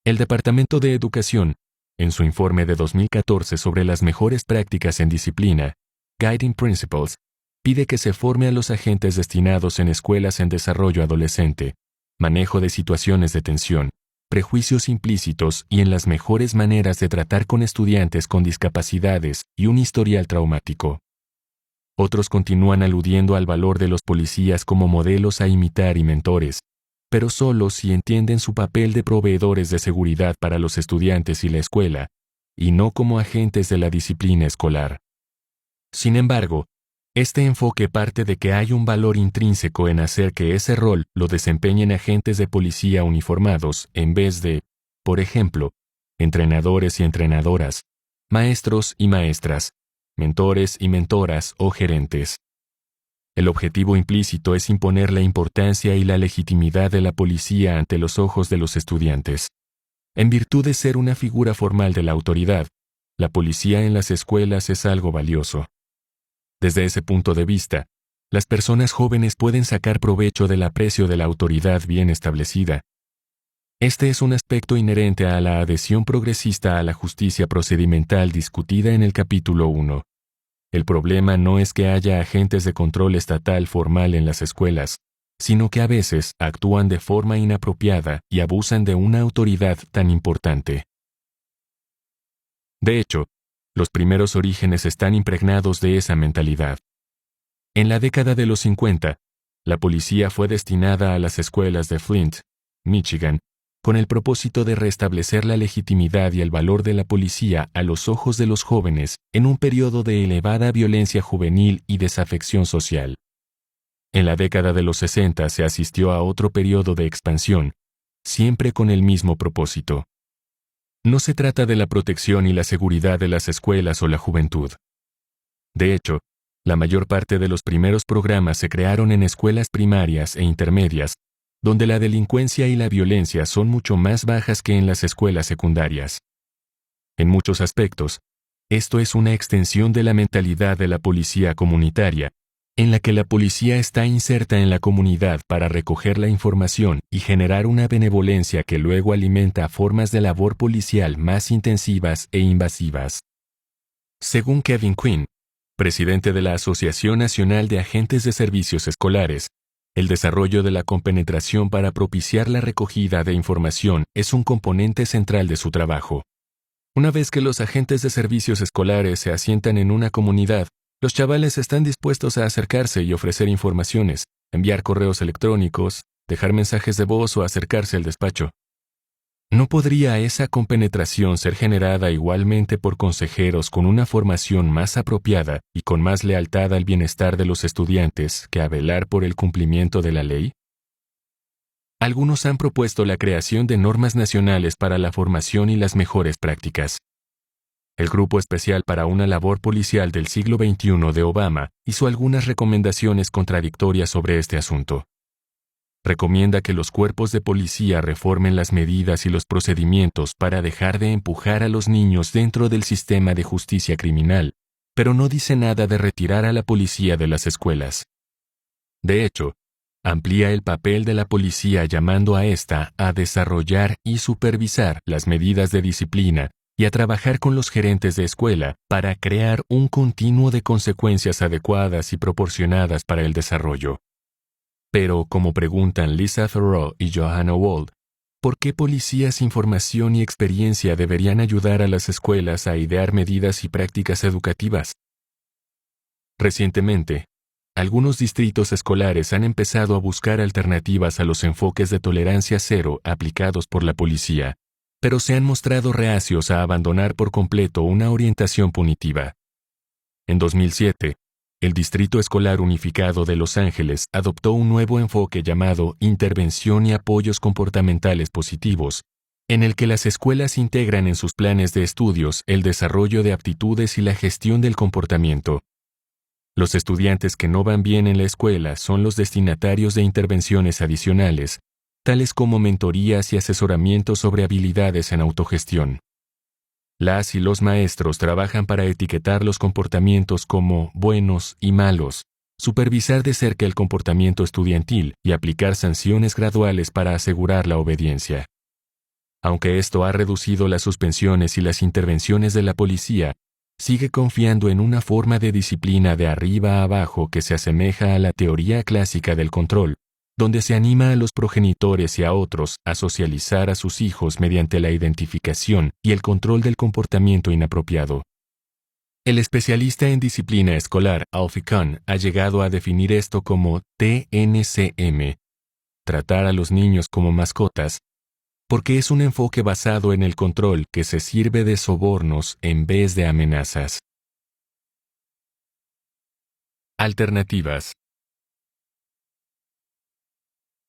El Departamento de Educación, en su informe de 2014 sobre las mejores prácticas en disciplina, Guiding Principles, pide que se forme a los agentes destinados en escuelas en desarrollo adolescente, manejo de situaciones de tensión, prejuicios implícitos y en las mejores maneras de tratar con estudiantes con discapacidades y un historial traumático. Otros continúan aludiendo al valor de los policías como modelos a imitar y mentores, pero solo si entienden su papel de proveedores de seguridad para los estudiantes y la escuela, y no como agentes de la disciplina escolar. Sin embargo, Este enfoque parte de que hay un valor intrínseco en hacer que ese rol lo desempeñen agentes de policía uniformados en vez de, por ejemplo, entrenadores y entrenadoras, maestros y maestras, mentores y mentoras o gerentes. El objetivo implícito es imponer la importancia y la legitimidad de la policía ante los ojos de los estudiantes. En virtud de ser una figura formal de la autoridad, la policía en las escuelas es algo valioso. Desde ese punto de vista, las personas jóvenes pueden sacar provecho del aprecio de la autoridad bien establecida. Este es un aspecto inherente a la adhesión progresista a la justicia procedimental discutida en el capítulo 1. El problema no es que haya agentes de control estatal formal en las escuelas, sino que a veces actúan de forma inapropiada y abusan de una autoridad tan importante. De hecho, los primeros orígenes están impregnados de esa mentalidad. En la década de los 50, la policía fue destinada a las escuelas de Flint, Michigan, con el propósito de restablecer la legitimidad y el valor de la policía a los ojos de los jóvenes en un periodo de elevada violencia juvenil y desafección social. En la década de los 60 se asistió a otro periodo de expansión, siempre con el mismo propósito. No se trata de la protección y la seguridad de las escuelas o la juventud. De hecho, la mayor parte de los primeros programas se crearon en escuelas primarias e intermedias, donde la delincuencia y la violencia son mucho más bajas que en las escuelas secundarias. En muchos aspectos, esto es una extensión de la mentalidad de la policía comunitaria, en la que la policía está inserta en la comunidad para recoger la información y generar una benevolencia que luego alimenta formas de labor policial más intensivas e invasivas. Según Kevin Quinn, presidente de la Asociación Nacional de Agentes de Servicios Escolares, el desarrollo de la compenetración para propiciar la recogida de información es un componente central de su trabajo. Una vez que los agentes de servicios escolares se asientan en una comunidad, los chavales están dispuestos a acercarse y ofrecer informaciones, enviar correos electrónicos, dejar mensajes de voz o acercarse al despacho. ¿No podría esa compenetración ser generada igualmente por consejeros con una formación más apropiada y con más lealtad al bienestar de los estudiantes que a velar por el cumplimiento de la ley? Algunos han propuesto la creación de normas nacionales para la formación y las mejores prácticas. El Grupo Especial para una Labor Policial del siglo XXI de Obama hizo algunas recomendaciones contradictorias sobre este asunto. Recomienda que los cuerpos de policía reformen las medidas y los procedimientos para dejar de empujar a los niños dentro del sistema de justicia criminal, pero no dice nada de retirar a la policía de las escuelas. De hecho, amplía el papel de la policía llamando a ésta a desarrollar y supervisar las medidas de disciplina y a trabajar con los gerentes de escuela para crear un continuo de consecuencias adecuadas y proporcionadas para el desarrollo. Pero, como preguntan Lisa Thoreau y Johanna Wald, ¿por qué policías sin formación y experiencia deberían ayudar a las escuelas a idear medidas y prácticas educativas? Recientemente, algunos distritos escolares han empezado a buscar alternativas a los enfoques de tolerancia cero aplicados por la policía, pero se han mostrado reacios a abandonar por completo una orientación punitiva. En 2007, el Distrito Escolar Unificado de Los Ángeles adoptó un nuevo enfoque llamado Intervención y Apoyos Comportamentales Positivos, en el que las escuelas integran en sus planes de estudios el desarrollo de aptitudes y la gestión del comportamiento. Los estudiantes que no van bien en la escuela son los destinatarios de intervenciones adicionales, tales como mentorías y asesoramiento sobre habilidades en autogestión. Las y los maestros trabajan para etiquetar los comportamientos como buenos y malos, supervisar de cerca el comportamiento estudiantil y aplicar sanciones graduales para asegurar la obediencia. Aunque esto ha reducido las suspensiones y las intervenciones de la policía, sigue confiando en una forma de disciplina de arriba a abajo que se asemeja a la teoría clásica del control, donde se anima a los progenitores y a otros a socializar a sus hijos mediante la identificación y el control del comportamiento inapropiado. El especialista en disciplina escolar Alfie Kohn ha llegado a definir esto como TNCM, tratar a los niños como mascotas, porque es un enfoque basado en el control que se sirve de sobornos en vez de amenazas. Alternativas.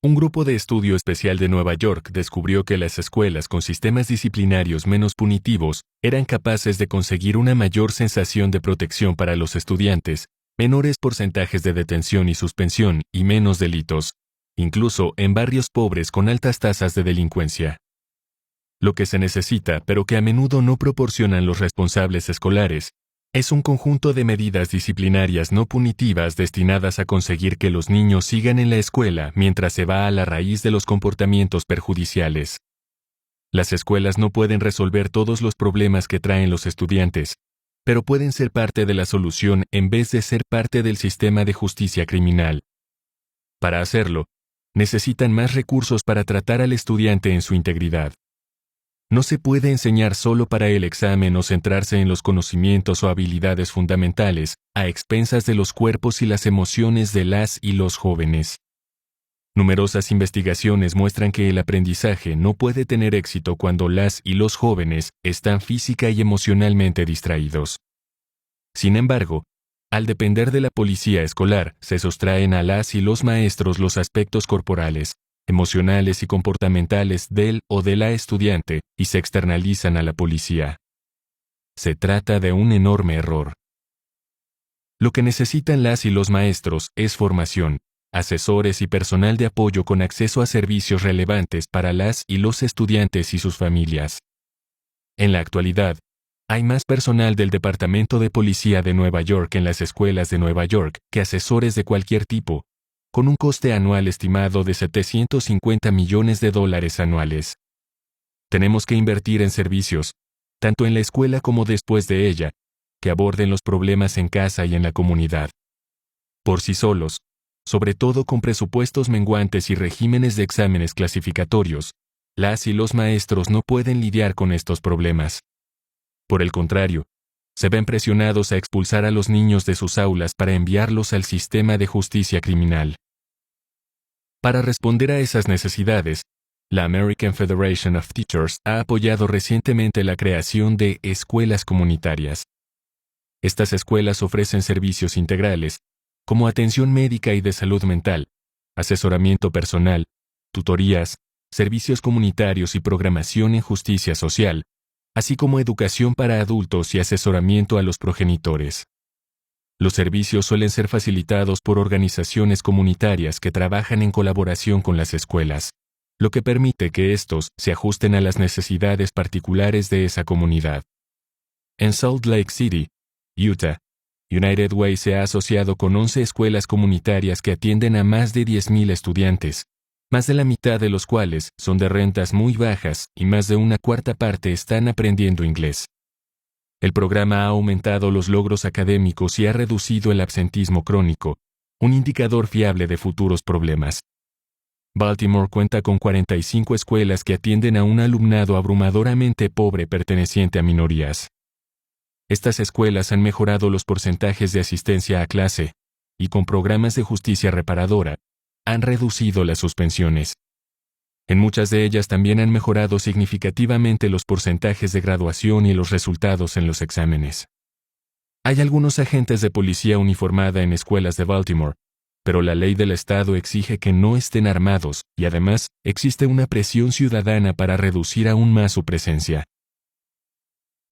Un grupo de estudio especial de Nueva York descubrió que las escuelas con sistemas disciplinarios menos punitivos eran capaces de conseguir una mayor sensación de protección para los estudiantes, menores porcentajes de detención y suspensión y menos delitos, incluso en barrios pobres con altas tasas de delincuencia. Lo que se necesita, pero que a menudo no proporcionan los responsables escolares, es un conjunto de medidas disciplinarias no punitivas destinadas a conseguir que los niños sigan en la escuela mientras se va a la raíz de los comportamientos perjudiciales. Las escuelas no pueden resolver todos los problemas que traen los estudiantes, pero pueden ser parte de la solución en vez de ser parte del sistema de justicia criminal. Para hacerlo, necesitan más recursos para tratar al estudiante en su integridad. No se puede enseñar solo para el examen o centrarse en los conocimientos o habilidades fundamentales, a expensas de los cuerpos y las emociones de las y los jóvenes. Numerosas investigaciones muestran que el aprendizaje no puede tener éxito cuando las y los jóvenes están física y emocionalmente distraídos. Sin embargo, al depender de la policía escolar, se sustraen a las y los maestros los aspectos corporales, emocionales y comportamentales del o de la estudiante y se externalizan a la policía. Se trata de un enorme error. Lo que necesitan las y los maestros es formación, asesores y personal de apoyo con acceso a servicios relevantes para las y los estudiantes y sus familias. En la actualidad, hay más personal del Departamento de Policía de Nueva York en las escuelas de Nueva York que asesores de cualquier tipo, con un coste anual estimado de $750 millones anuales. Tenemos que invertir en servicios, tanto en la escuela como después de ella, que aborden los problemas en casa y en la comunidad. Por sí solos, sobre todo con presupuestos menguantes y regímenes de exámenes clasificatorios, las y los maestros no pueden lidiar con estos problemas. Por el contrario, se ven presionados a expulsar a los niños de sus aulas para enviarlos al sistema de justicia criminal. Para responder a esas necesidades, la American Federation of Teachers ha apoyado recientemente la creación de escuelas comunitarias. Estas escuelas ofrecen servicios integrales, como atención médica y de salud mental, asesoramiento personal, tutorías, servicios comunitarios y programación en justicia social, así como educación para adultos y asesoramiento a los progenitores. Los servicios suelen ser facilitados por organizaciones comunitarias que trabajan en colaboración con las escuelas, lo que permite que estos se ajusten a las necesidades particulares de esa comunidad. En Salt Lake City, Utah, United Way se ha asociado con 11 escuelas comunitarias que atienden a más de 10,000 estudiantes, más de la mitad de los cuales son de rentas muy bajas y más de una cuarta parte están aprendiendo inglés. El programa ha aumentado los logros académicos y ha reducido el absentismo crónico, un indicador fiable de futuros problemas. Baltimore cuenta con 45 escuelas que atienden a un alumnado abrumadoramente pobre perteneciente a minorías. Estas escuelas han mejorado los porcentajes de asistencia a clase y con programas de justicia reparadora, han reducido las suspensiones. En muchas de ellas también han mejorado significativamente los porcentajes de graduación y los resultados en los exámenes. Hay algunos agentes de policía uniformada en escuelas de Baltimore, pero la ley del estado exige que no estén armados y además existe una presión ciudadana para reducir aún más su presencia.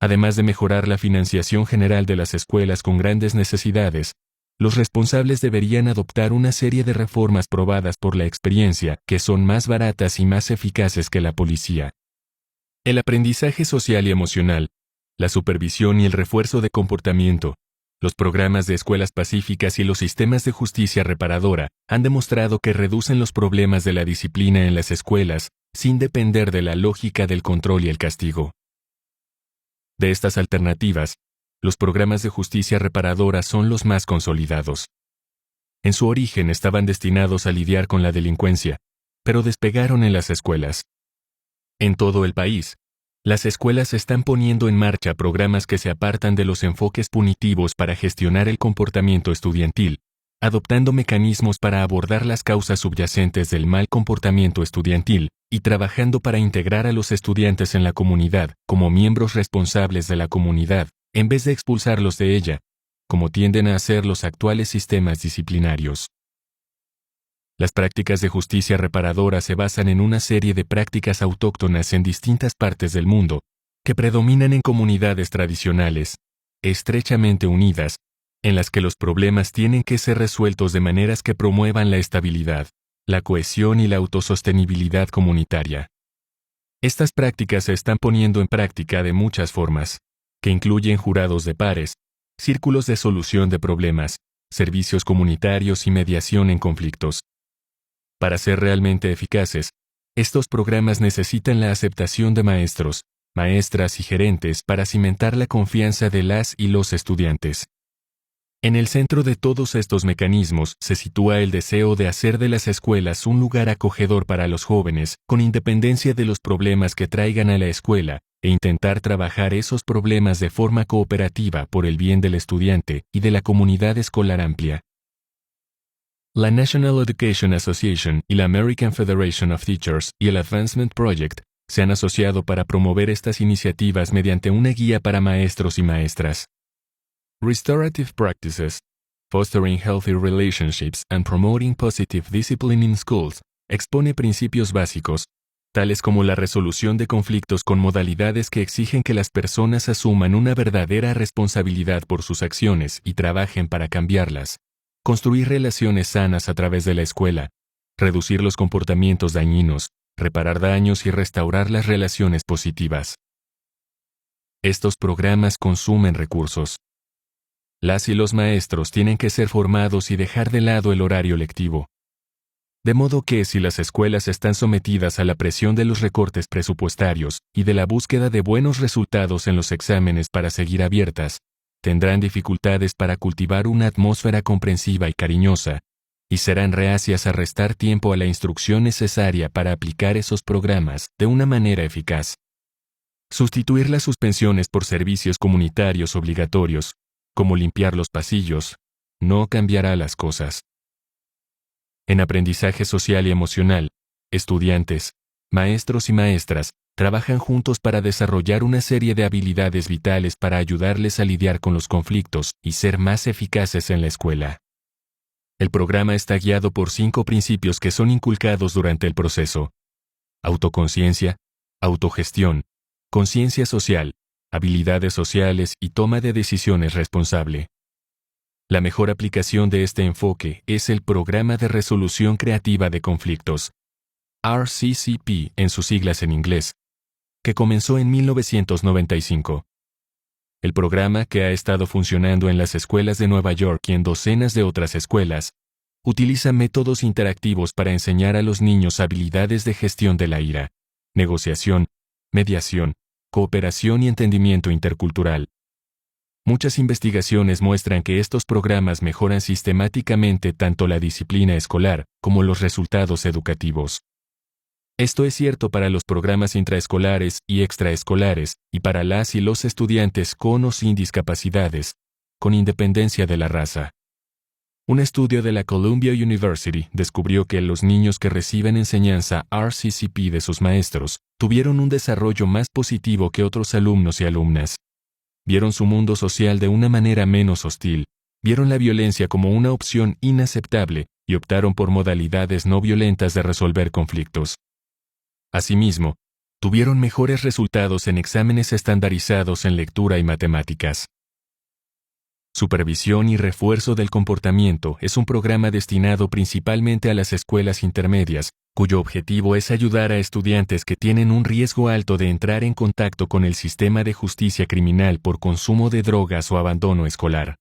Además de mejorar la financiación general de las escuelas con grandes necesidades, los responsables deberían adoptar una serie de reformas probadas por la experiencia que son más baratas y más eficaces que la policía. El aprendizaje social y emocional, la supervisión y el refuerzo de comportamiento, los programas de escuelas pacíficas y los sistemas de justicia reparadora han demostrado que reducen los problemas de la disciplina en las escuelas sin depender de la lógica del control y el castigo. De estas alternativas, los programas de justicia reparadora son los más consolidados. En su origen estaban destinados a lidiar con la delincuencia, pero despegaron en las escuelas. En todo el país, las escuelas están poniendo en marcha programas que se apartan de los enfoques punitivos para gestionar el comportamiento estudiantil, adoptando mecanismos para abordar las causas subyacentes del mal comportamiento estudiantil y trabajando para integrar a los estudiantes en la comunidad como miembros responsables de la comunidad, en vez de expulsarlos de ella, como tienden a hacer los actuales sistemas disciplinarios. Las prácticas de justicia reparadora se basan en una serie de prácticas autóctonas en distintas partes del mundo, que predominan en comunidades tradicionales, estrechamente unidas, en las que los problemas tienen que ser resueltos de maneras que promuevan la estabilidad, la cohesión y la autosostenibilidad comunitaria. Estas prácticas se están poniendo en práctica de muchas formas, que incluyen jurados de pares, círculos de solución de problemas, servicios comunitarios y mediación en conflictos. Para ser realmente eficaces, estos programas necesitan la aceptación de maestros, maestras y gerentes para cimentar la confianza de las y los estudiantes. En el centro de todos estos mecanismos se sitúa el deseo de hacer de las escuelas un lugar acogedor para los jóvenes, con independencia de los problemas que traigan a la escuela, e intentar trabajar esos problemas de forma cooperativa por el bien del estudiante y de la comunidad escolar amplia. La National Education Association y la American Federation of Teachers y el Advancement Project se han asociado para promover estas iniciativas mediante una guía para maestros y maestras. Restorative Practices, Fostering Healthy Relationships and Promoting Positive Discipline in Schools, expone principios básicos, tales como la resolución de conflictos con modalidades que exigen que las personas asuman una verdadera responsabilidad por sus acciones y trabajen para cambiarlas. Construir relaciones sanas a través de la escuela, reducir los comportamientos dañinos, reparar daños y restaurar las relaciones positivas. Estos programas consumen recursos. Las y los maestros tienen que ser formados y dejar de lado el horario lectivo. De modo que si las escuelas están sometidas a la presión de los recortes presupuestarios y de la búsqueda de buenos resultados en los exámenes para seguir abiertas, tendrán dificultades para cultivar una atmósfera comprensiva y cariñosa, y serán reacias a restar tiempo a la instrucción necesaria para aplicar esos programas de una manera eficaz. Sustituir las suspensiones por servicios comunitarios obligatorios, como limpiar los pasillos, no cambiará las cosas. En aprendizaje social y emocional, estudiantes, maestros y maestras trabajan juntos para desarrollar una serie de habilidades vitales para ayudarles a lidiar con los conflictos y ser más eficaces en la escuela. El programa está guiado por 5 principios que son inculcados durante el proceso: autoconciencia, autogestión, conciencia social, habilidades sociales y toma de decisiones responsable. La mejor aplicación de este enfoque es el Programa de Resolución Creativa de Conflictos, RCCP en sus siglas en inglés, que comenzó en 1995. El programa, que ha estado funcionando en las escuelas de Nueva York y en docenas de otras escuelas, utiliza métodos interactivos para enseñar a los niños habilidades de gestión de la ira, negociación, mediación, cooperación y entendimiento intercultural. Muchas investigaciones muestran que estos programas mejoran sistemáticamente tanto la disciplina escolar como los resultados educativos. Esto es cierto para los programas intraescolares y extraescolares y para las y los estudiantes con o sin discapacidades, con independencia de la raza. Un estudio de la Columbia University descubrió que los niños que reciben enseñanza RCCP de sus maestros tuvieron un desarrollo más positivo que otros alumnos y alumnas. Vieron su mundo social de una manera menos hostil, vieron la violencia como una opción inaceptable y optaron por modalidades no violentas de resolver conflictos. Asimismo, tuvieron mejores resultados en exámenes estandarizados en lectura y matemáticas. Supervisión y refuerzo del comportamiento es un programa destinado principalmente a las escuelas intermedias, cuyo objetivo es ayudar a estudiantes que tienen un riesgo alto de entrar en contacto con el sistema de justicia criminal por consumo de drogas o abandono escolar.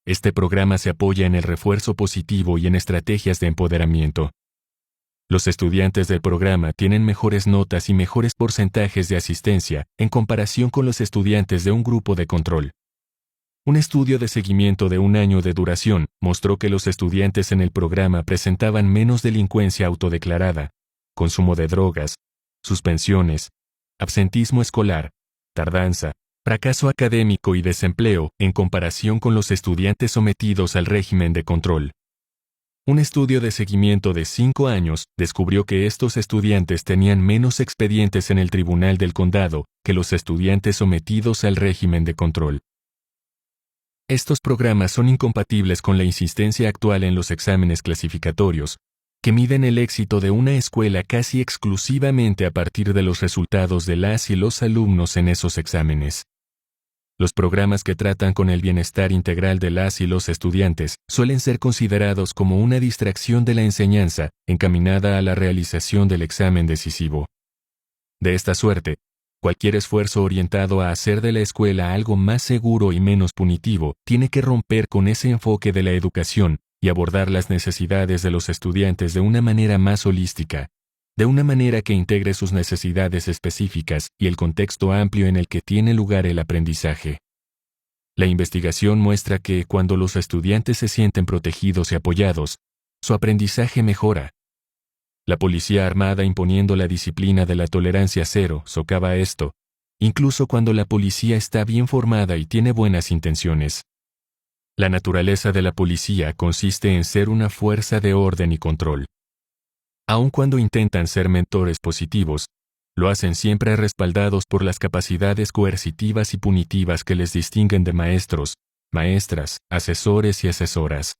Este programa se apoya en el refuerzo positivo y en estrategias de empoderamiento. Los estudiantes del programa tienen mejores notas y mejores porcentajes de asistencia en comparación con los estudiantes de un grupo de control. Un estudio de seguimiento de 1 año de duración mostró que los estudiantes en el programa presentaban menos delincuencia autodeclarada, consumo de drogas, suspensiones, absentismo escolar, tardanza, fracaso académico y desempleo en comparación con los estudiantes sometidos al régimen de control. Un estudio de seguimiento de 5 años descubrió que estos estudiantes tenían menos expedientes en el Tribunal del Condado que los estudiantes sometidos al régimen de control. Estos programas son incompatibles con la insistencia actual en los exámenes clasificatorios, que miden el éxito de una escuela casi exclusivamente a partir de los resultados de las y los alumnos en esos exámenes. Los programas que tratan con el bienestar integral de las y los estudiantes suelen ser considerados como una distracción de la enseñanza encaminada a la realización del examen decisivo. De esta suerte, cualquier esfuerzo orientado a hacer de la escuela algo más seguro y menos punitivo tiene que romper con ese enfoque de la educación y abordar las necesidades de los estudiantes de una manera más holística, de una manera que integre sus necesidades específicas y el contexto amplio en el que tiene lugar el aprendizaje. La investigación muestra que cuando los estudiantes se sienten protegidos y apoyados, su aprendizaje mejora. La policía armada imponiendo la disciplina de la tolerancia cero socava esto, incluso cuando la policía está bien formada y tiene buenas intenciones. La naturaleza de la policía consiste en ser una fuerza de orden y control. Aun cuando intentan ser mentores positivos, lo hacen siempre respaldados por las capacidades coercitivas y punitivas que les distinguen de maestros, maestras, asesores y asesoras.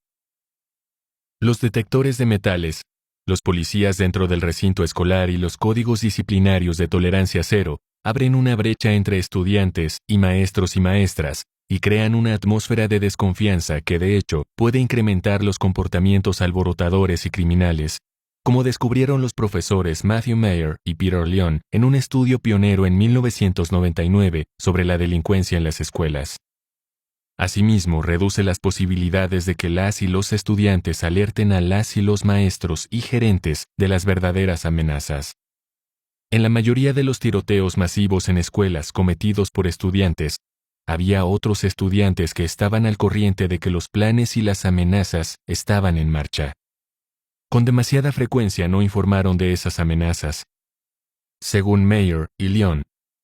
Los detectores de metales, los policías dentro del recinto escolar y los códigos disciplinarios de tolerancia cero abren una brecha entre estudiantes y maestras y crean una atmósfera de desconfianza que de hecho puede incrementar los comportamientos alborotadores y criminales, como descubrieron los profesores Matthew Mayer y Peter Leon en un estudio pionero en 1999 sobre la delincuencia en las escuelas. Asimismo, reduce las posibilidades de que las y los estudiantes alerten a las y los maestros y gerentes de las verdaderas amenazas. En la mayoría de los tiroteos masivos en escuelas cometidos por estudiantes, había otros estudiantes que estaban al corriente de que los planes y las amenazas estaban en marcha. Con demasiada frecuencia no informaron de esas amenazas. Según Mayer y Leon,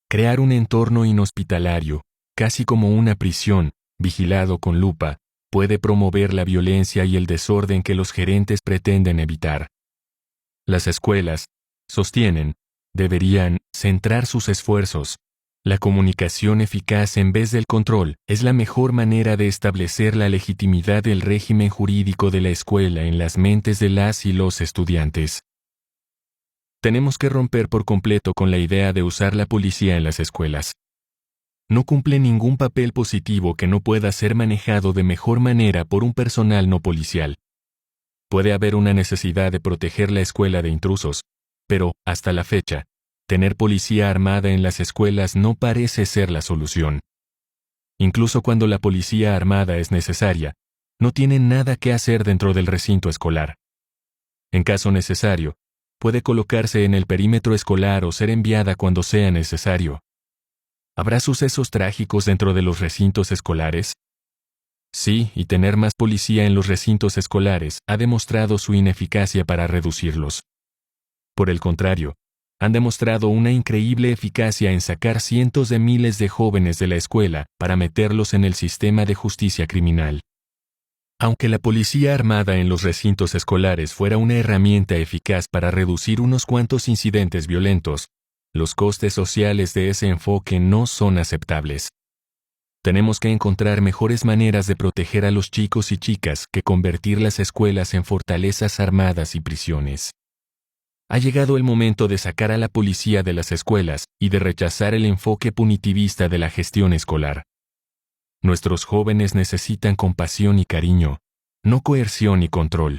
crear un entorno inhospitalario, casi como una prisión, vigilado con lupa, puede promover la violencia y el desorden que los gerentes pretenden evitar. Las escuelas, sostienen, deberían centrar sus esfuerzos. La comunicación eficaz en vez del control es la mejor manera de establecer la legitimidad del régimen jurídico de la escuela en las mentes de las y los estudiantes. Tenemos que romper por completo con la idea de usar la policía en las escuelas. No cumple ningún papel positivo que no pueda ser manejado de mejor manera por un personal no policial. Puede haber una necesidad de proteger la escuela de intrusos, pero, hasta la fecha, tener policía armada en las escuelas no parece ser la solución. Incluso cuando la policía armada es necesaria, no tiene nada que hacer dentro del recinto escolar. En caso necesario, puede colocarse en el perímetro escolar o ser enviada cuando sea necesario. ¿Habrá sucesos trágicos dentro de los recintos escolares? Sí, y tener más policía en los recintos escolares ha demostrado su ineficacia para reducirlos. Por el contrario, han demostrado una increíble eficacia en sacar cientos de miles de jóvenes de la escuela para meterlos en el sistema de justicia criminal. Aunque la policía armada en los recintos escolares fuera una herramienta eficaz para reducir unos cuantos incidentes violentos, los costes sociales de ese enfoque no son aceptables. Tenemos que encontrar mejores maneras de proteger a los chicos y chicas que convertir las escuelas en fortalezas armadas y prisiones. Ha llegado el momento de sacar a la policía de las escuelas y de rechazar el enfoque punitivista de la gestión escolar. Nuestros jóvenes necesitan compasión y cariño, no coerción y control.